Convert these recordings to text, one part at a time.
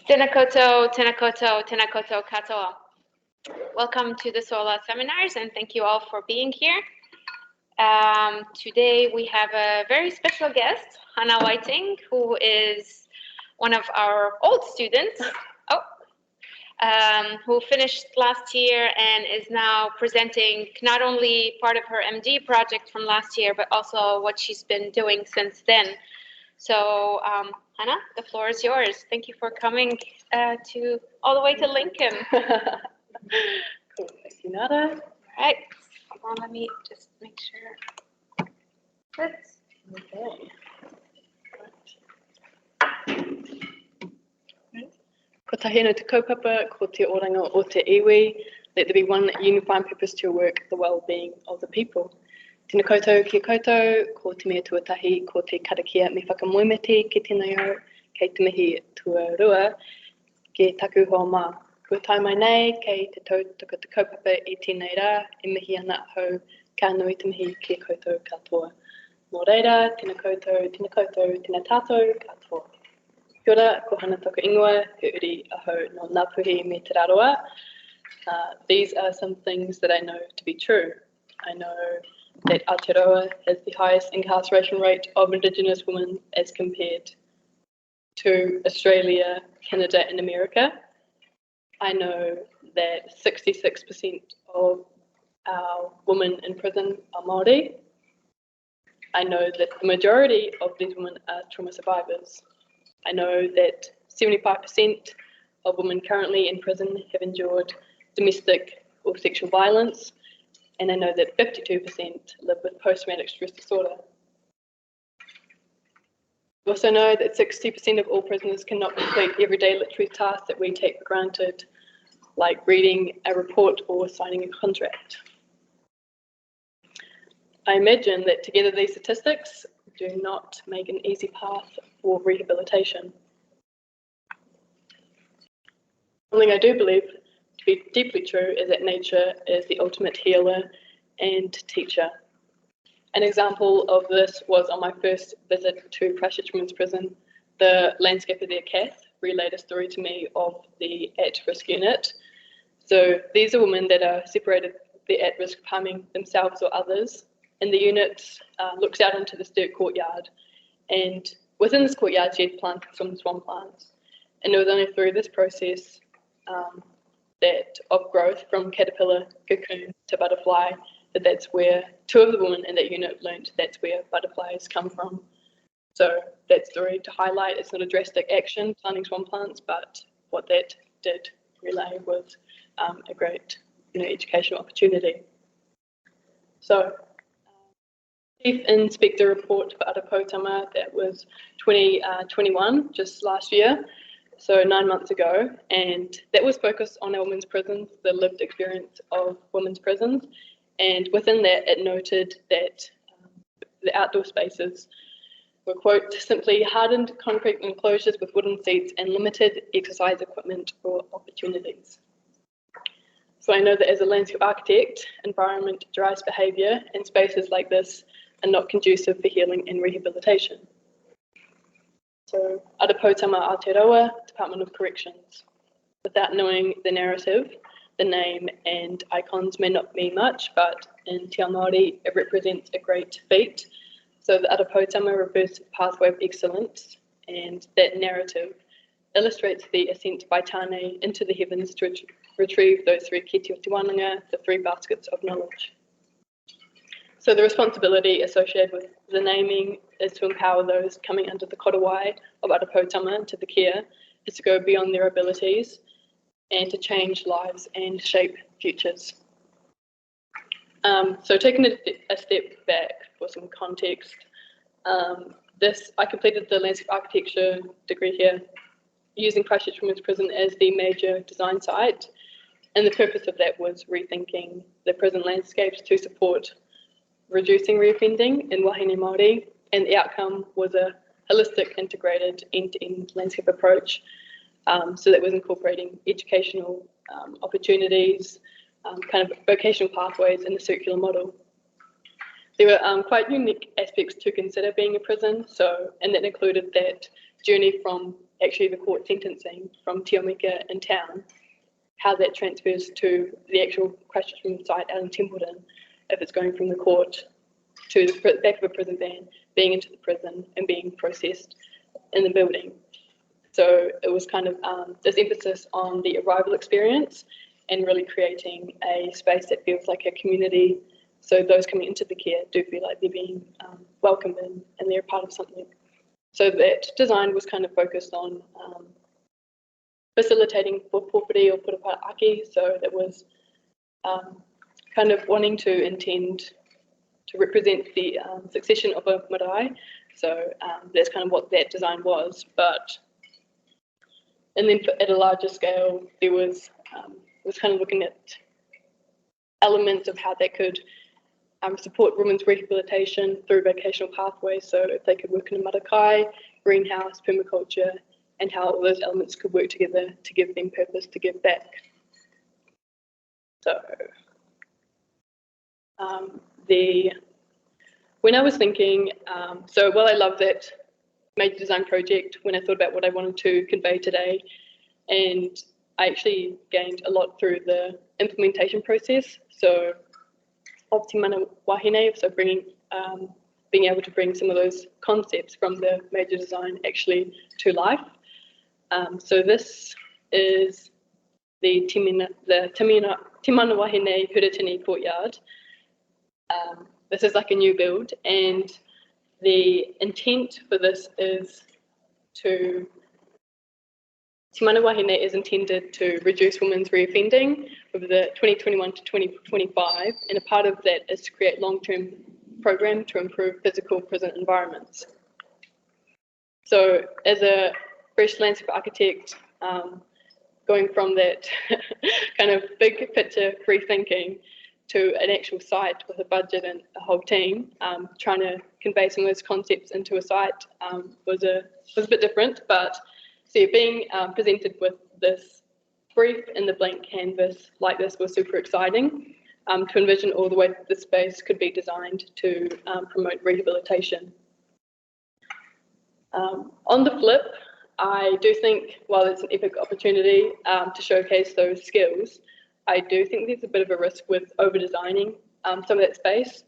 Tēnā koutou, tēnā koutou, tēnā koutou katoa. Welcome to the SOLA seminars and thank you all for being here. Today we have a very special guest, Hana Wāhine, who is one of our old students, who finished last year and is now presenting not only part of her MD project from last year, but also what she's been doing since then. So, Hana, the floor is yours. Thank you for coming all the way to Lincoln. Cool. Thank you, Nada. All right. Hold on, let me just make sure. Good. Okay. Ko tahina te kaupapa, ko te oranga o te iwi. Let there be one unifying purpose to your work, the well-being of the people. Tēnā koutou kia koutou, ko te mea tuatahi, ko te karakia me whakamoemeti ki tēnei au, kei te mihi tuarua, ke taku hoa mā. Kua tai mai nei, kei te tautoko te kaupapa I tēnei rā, e mihi ana hau, ka nui te mihi kia koutou katoa. Mō reira, tēnā koutou, tēnā tātou katoa. Kia ora, ko Hana toko ingoa, he uri ahau no Ngāpuhi me te raroa. These are some things that I know to be true. I know that Aotearoa has the highest incarceration rate of indigenous women as compared to Australia, Canada and America. I know that 66% of our women in prison are Māori. I know that the majority of these women are trauma survivors. I know that 75% of women currently in prison have endured domestic or sexual violence. And I know that 52% live with post-traumatic stress disorder. I also know that 60% of all prisoners cannot complete everyday literary tasks that we take for granted, like reading a report or signing a contract. I imagine that together these statistics do not make an easy path for rehabilitation. Something I do believe to be deeply true is that nature is the ultimate healer and teacher. An example of this was on my first visit to Christchurch Women's Prison. The landscaper there, Kath, relayed a story to me of the at-risk unit. So these are women that are separated, they're at risk of harming themselves or others, and the unit looks out into this dirt courtyard. And within this courtyard, she had planted some swan plants. And it was only through this process of growth from caterpillar, cocoon to butterfly, that's where two of the women in that unit learned that's where butterflies come from. So that story to highlight, it's not a drastic action, planting swan plants, but what that did relay was a great educational opportunity. So Chief Inspector report for Ara Poutama, that was 2021, just last year. So 9 months ago, and that was focused on our women's prisons, the lived experience of women's prisons, and within that it noted that the outdoor spaces were, quote, simply hardened concrete enclosures with wooden seats and limited exercise equipment or opportunities. So I know that as a landscape architect, environment drives behaviour, and spaces like this are not conducive for healing and rehabilitation. So, Ara Poutama Aotearoa, Department of Corrections. Without knowing the narrative, the name and icons may not mean much, but in Te Māori, it represents a great feat. So the Ara Poutama refers to the pathway of excellence, and that narrative illustrates the ascent by Tāne into the heavens to retrieve those three kete o te wānanga, the three baskets of knowledge. So the responsibility associated with the naming is to empower those coming under the korowai of Ara Poutama to the care, is to go beyond their abilities and to change lives and shape futures. So taking a step back for some context, I completed the landscape architecture degree here using Christchurch Women's Prison as the major design site, and the purpose of that was rethinking the prison landscapes to support reducing reoffending in Wāhine Māori, and the outcome was a holistic, integrated, end-to-end landscape approach. So that was incorporating educational opportunities, kind of vocational pathways in the circular model. There were quite unique aspects to consider being a prison, and that included that journey from actually the court sentencing from Te Omeka in town, how that transfers to the actual Christchurch site out in Templeton, if it's going from the court to the back of a prison van, being into the prison and being processed in the building. So it was kind of this emphasis on the arrival experience and really creating a space that feels like a community. So those coming into the care do feel like they're being welcomed in and they're part of something. So that design was kind of focused on facilitating for pōpiri or purapara-ake. So that was kind of wanting to intend to represent the succession of a marae. So that's kind of what that design was. And then at a larger scale, there was kind of looking at elements of how that could support women's rehabilitation through vocational pathways. So if they could work in a marakai, greenhouse, permaculture, and how all those elements could work together to give them purpose to give back. So when I was thinking, so while I love that major design project, when I thought about what I wanted to convey today, and I actually gained a lot through the implementation process. So of Te Mana Wāhine, so being able to bring some of those concepts from the major design actually to life. So this is the Te Mana Wāhine Huratini courtyard. This is like a new build, and the intent for this is to Te Mana Wāhine is intended to reduce women's reoffending over the 2021 to 2025, and a part of that is to create long-term program to improve physical prison environments. So as a fresh landscape architect, going from that kind of big picture rethinking to an actual site with a budget and a whole team, trying to convey some of those concepts into a site was a bit different, but so being presented with this brief in the blank canvas like this was super exciting to envision all the way that the space could be designed to promote rehabilitation. On the flip, I do think while it's an epic opportunity to showcase those skills, I do think there's a bit of a risk with over-designing some of that space,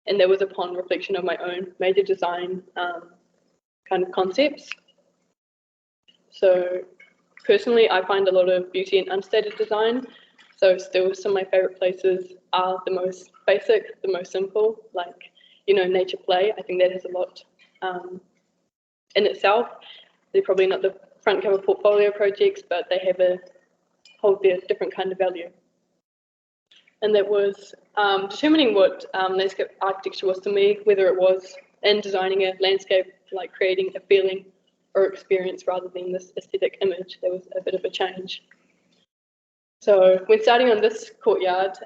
and that was upon reflection of my own major design kind of concepts. So personally, I find a lot of beauty in unstated design. So still some of my favorite places are the most basic, the most simple, like, nature play. I think that has a lot in itself. They're probably not the front cover portfolio projects, but they hold their different kind of value. And that was determining what landscape architecture was to me, whether it was in designing a landscape, like creating a feeling or experience rather than this aesthetic image. There was a bit of a change. So when starting on this courtyard,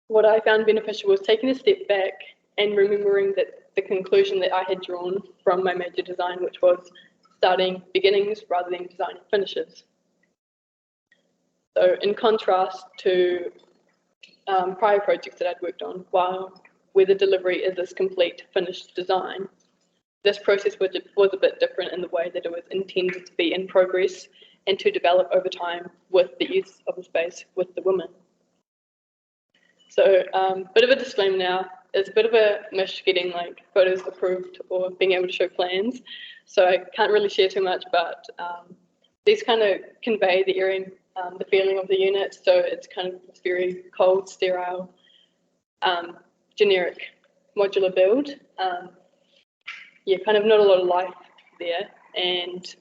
what I found beneficial was taking a step back and remembering that the conclusion that I had drawn from my major design, which was starting beginnings rather than designing finishes. So in contrast to prior projects that I'd worked on, where the delivery is this complete finished design, this process was a bit different in the way that it was intended to be in progress and to develop over time with the use of the space with the women. So bit of a disclaimer now, it's a bit of a mish getting like photos approved or being able to show plans. So I can't really share too much, but these kind of convey the area, the feeling of the unit. So it's kind of this very cold, sterile, generic modular build. Yeah, kind of not a lot of life there. And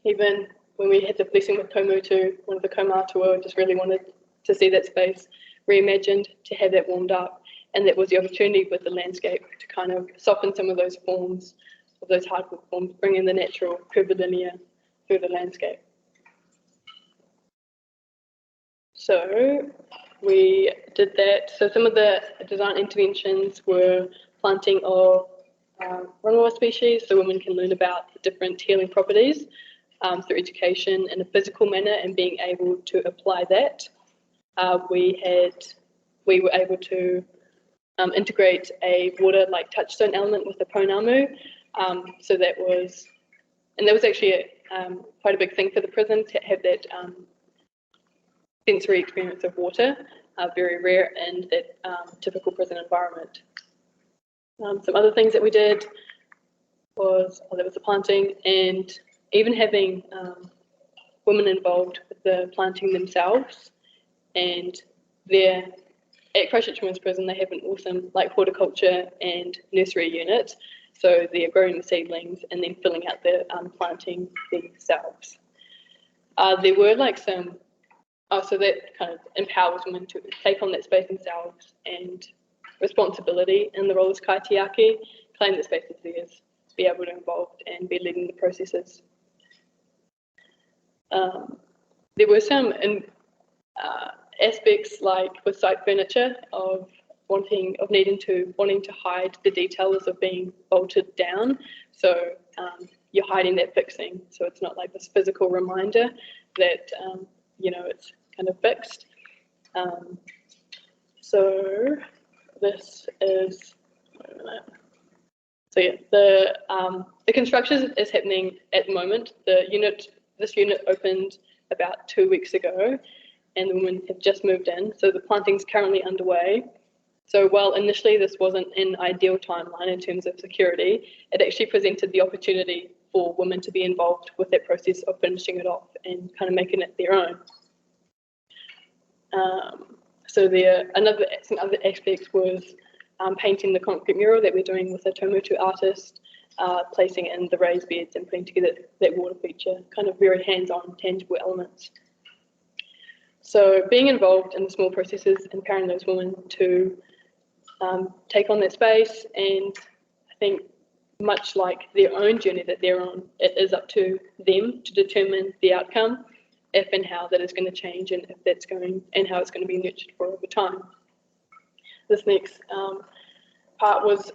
even when we had the blessing with Komutu, one of the kaumātua, just really wanted to see that space reimagined, to have that warmed up. And that was the opportunity with the landscape to kind of soften some of those forms, of those hardwood forms, bring in the natural curvilinear through the landscape. So we did that. So some of the design interventions were planting of rongoa species, so women can learn about the different healing properties through education in a physical manner and being able to apply that. We were able to integrate a water like touchstone element with the pounamu. So that was And that was actually quite a big thing for the prison to have that sensory experience of water, very rare in that typical prison environment. Some other things that we did was, there was the planting, and even having women involved with the planting themselves. And at Christchurch Women's Prison, they have an awesome horticulture and nursery unit. So they're growing the seedlings and then filling out the planting themselves. There were so that kind of empowers women to take on that space themselves and responsibility in the role as kaitiaki, claim that space is theirs, be able to involve and be leading the processes. There were some aspects with site furniture of wanting to hide the details of being bolted down. So you're hiding that fixing, so it's not like this physical reminder that it's kind of fixed. So this is, so yeah, the construction is happening at the moment. This unit opened about 2 weeks ago, and the women have just moved in. So the planting's currently underway. So while initially this wasn't an ideal timeline in terms of security, it actually presented the opportunity for women to be involved with that process of finishing it off and kind of making it their own. So some other aspects was painting the concrete mural that we're doing with a Taumotu artist, placing in the raised beds and putting together that water feature, kind of very hands-on, tangible elements. So being involved in the small processes, empowering those women to take on that space, and I think much like their own journey that they're on, it is up to them to determine the outcome, if and how that is going to change, and if that's going, and how it's going to be nurtured for over time. This next part was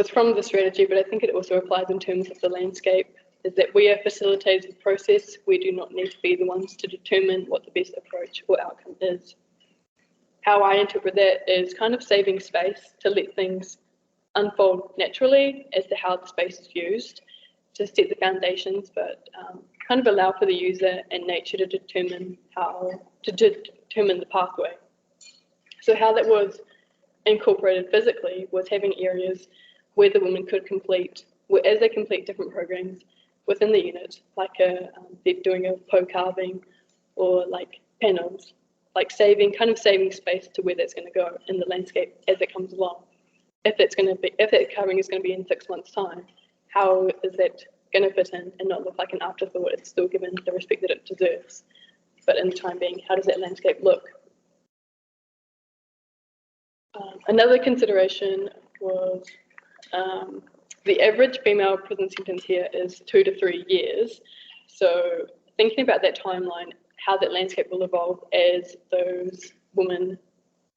from the strategy, but I think it also applies in terms of the landscape, is that we are facilitators of the process. We do not need to be the ones to determine what the best approach or outcome is. How I interpret that is kind of saving space to let things unfold naturally as to how the space is used, to set the foundations, but kind of allow for the user and nature to determine the pathway. So how that was incorporated physically was having areas where the women could as they complete different programs within the unit, they're doing a po carving or panels, saving space to where that's going to go in the landscape as it comes along. If that carving is going to be in 6 months' time, how is that going to fit in and not look like an afterthought? It's still given the respect that it deserves, but in the time being, how does that landscape look? Another consideration was the average female prison sentence here is 2 to 3 years. So thinking about that timeline, how that landscape will evolve as those women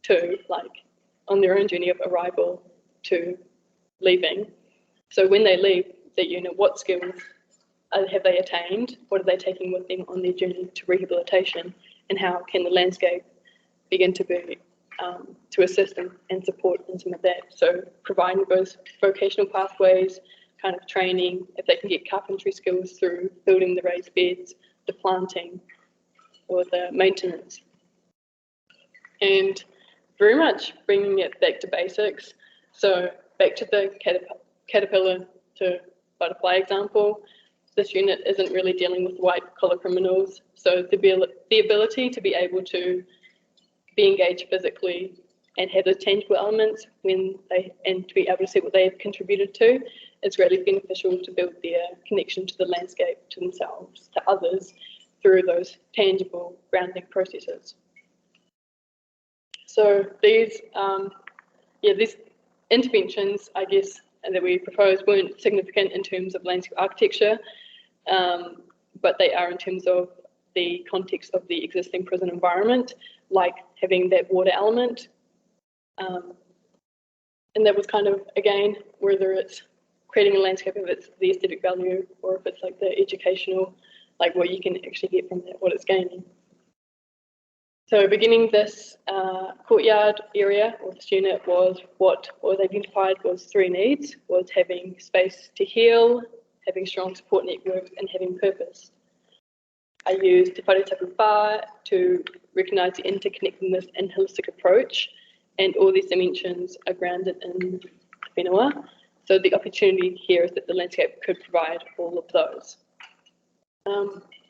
too, on their own journey of arrival to leaving. So when they leave the unit, what skills have they attained? What are they taking with them on their journey to rehabilitation? And how can the landscape begin to be to assist them and support in some of that? So providing those vocational pathways, kind of training, if they can get carpentry skills through building the raised beds, the planting, or the maintenance. And very much bringing it back to basics. So back to the caterpillar to butterfly example, this unit isn't really dealing with white collar criminals. So the ability to be able to be engaged physically and have those tangible elements and to be able to see what they have contributed to is really beneficial to build their connection to the landscape, to themselves, to others, through those tangible grounding processes. So these interventions, I guess, that we proposed weren't significant in terms of landscape architecture, but they are in terms of the context of the existing prison environment, like having that water element. And that was kind of, again, whether it's creating a landscape, if it's the aesthetic value or if it's the educational, what you can actually get from that, what it's gaining. So beginning this courtyard area or this unit was what was identified was 3 needs, was having space to heal, having strong support networks, and having purpose. I use Te Whare Tapu Whā to recognise the interconnectedness and holistic approach, and all these dimensions are grounded in whenua. So the opportunity here is that the landscape could provide all of those.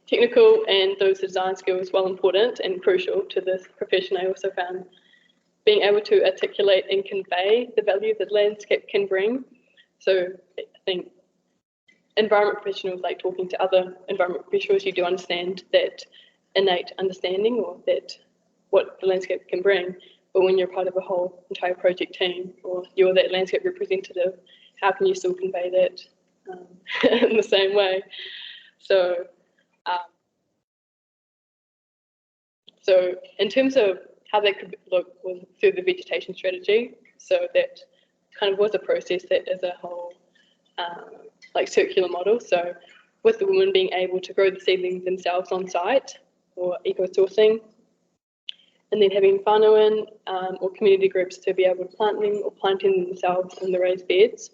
Technical and those design skills, while important and crucial to this profession, I also found being able to articulate and convey the value that landscape can bring. So I think environment professionals, like talking to other environment professionals, you do understand that innate understanding or that what the landscape can bring. But when you're part of a whole entire project team, or you're that landscape representative, how can you still convey that in the same way? So in terms of how that could look was through the vegetation strategy. So that kind of was a process that is a whole like circular model. So with the women being able to grow the seedlings themselves on site or eco-sourcing, and then having whānau or community groups to be able to plant them or planting themselves in the raised beds.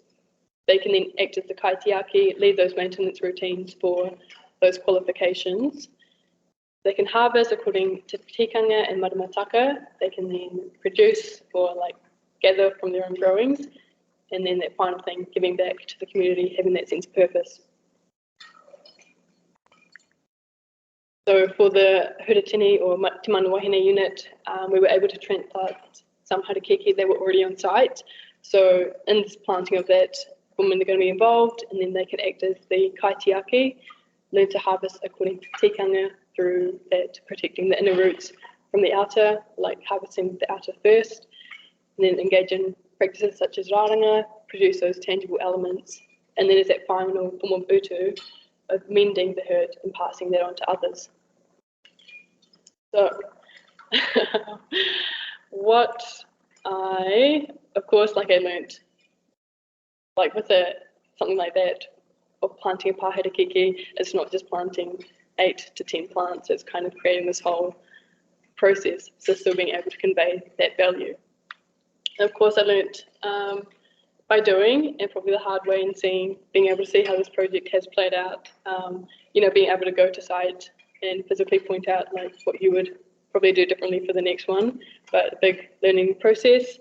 They can then act as the kaitiaki, lead those maintenance routines for those qualifications. They can harvest according to tikanga and maramataka. They can then produce or like gather from their own growings. And then that final thing, giving back to the community, having that sense of purpose. So for the Huratini or Te Mana Wāhine unit, we were able to transplant some harakeke that were already on site. So in this planting of that, women are going to be involved, and then they can act as the kaitiaki, learn to harvest according to tikanga through that, protecting the inner roots from the outer, like harvesting the outer first, and then engage in practices such as rāranga, produce those tangible elements, and then as that final form of utu, of mending the hurt and passing that on to others. So, what I, of course, like I learnt, like with something like that, of planting a pāharakeke, it's not just planting 8 to 10 plants, it's kind of creating this whole process, so still being able to convey that value. And of course, I learnt by doing, and probably the hard way, and being able to see how this project has played out. You know, being able to go to site and physically point out like what you would probably do differently for the next one, but a big learning process.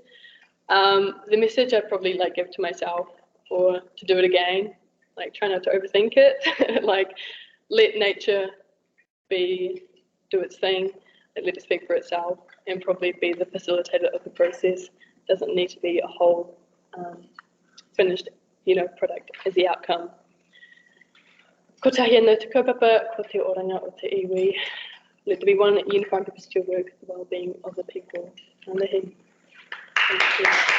The message I'd probably like give to myself, or to do it again, like try not to overthink it, like let nature do its thing, like, let it speak for itself, and probably be the facilitator of the process. Doesn't need to be a whole finished, product as the outcome. Ko tahi anō te kaupapa, ko te oranga o te iwi. Let there be one unified purpose to your work, the well-being of the people. Thank you.